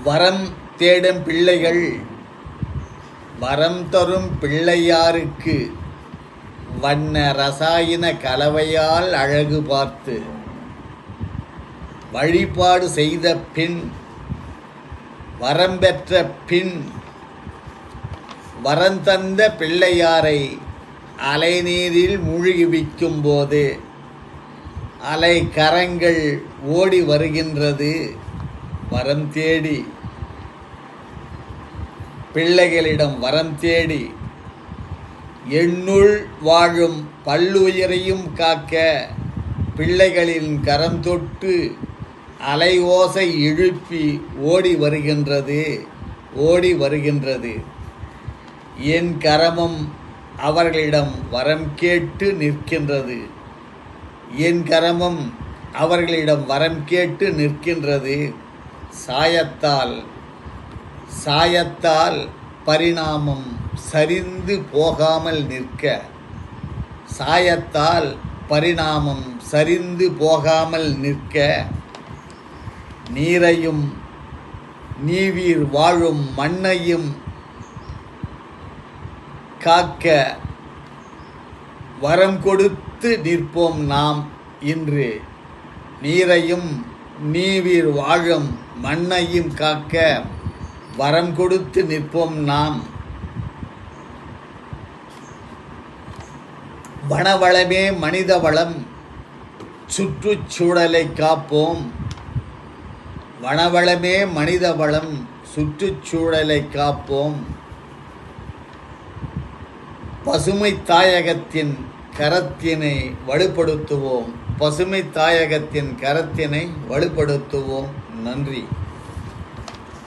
வரம் தேடும் பிள்ளைகள் வரம் தரும் பிள்ளையாருக்கு வண்ண ரசாயன கலவையால் அழகு பார்த்து வழிபாடு செய்த பின் வரம் பெற்ற பின் வரந்தந்த பிள்ளையாரை அலைநீரில் மூழ்கிவிக்கும் போது அலை கரங்கள் ஓடி வருகின்றது வரம் தேடி. பிள்ளைகளிடம் வரம் தேடி எண்ணுள் வாழும் பல்லுயிரையும் காக்க பிள்ளைகளின் கரம் தொட்டு அலை ஓசை எழுப்பி ஓடி வருகின்றது. என் கரமும் அவர்களிடம் வரம் கேட்டு நிற்கின்றது. என் கரமும் அவர்களிடம் வரம் கேட்டு நிற்கின்றது. சாயத்தால் பரிணாமம் சரிந்து போகாமல் நிற்க, சாயத்தால் பரிணாமம் சரிந்து போகாமல் நிற்க, நீரையும் நீவீர் வாழும் மண்ணையும் காக்க வரம் கொடுத்து நிற்போம் நாம் இன்று. நீரையும் நீவீர் வாழும் மண்ணையும் காக்க வரம் கொடுத்து நிற்போம் நாம். வனவளமே மனித வளம், சுற்றுச்சூழலை காப்போம். வனவளமே மனித வளம், சுற்றுச்சூழலை காப்போம். பசுமை தாயகத்தின் கரத்தினை வலுப்படுத்துவோம். பசுமை தாயகத்தின் கரத்தினை வலுப்படுத்துவோம். நன்றி.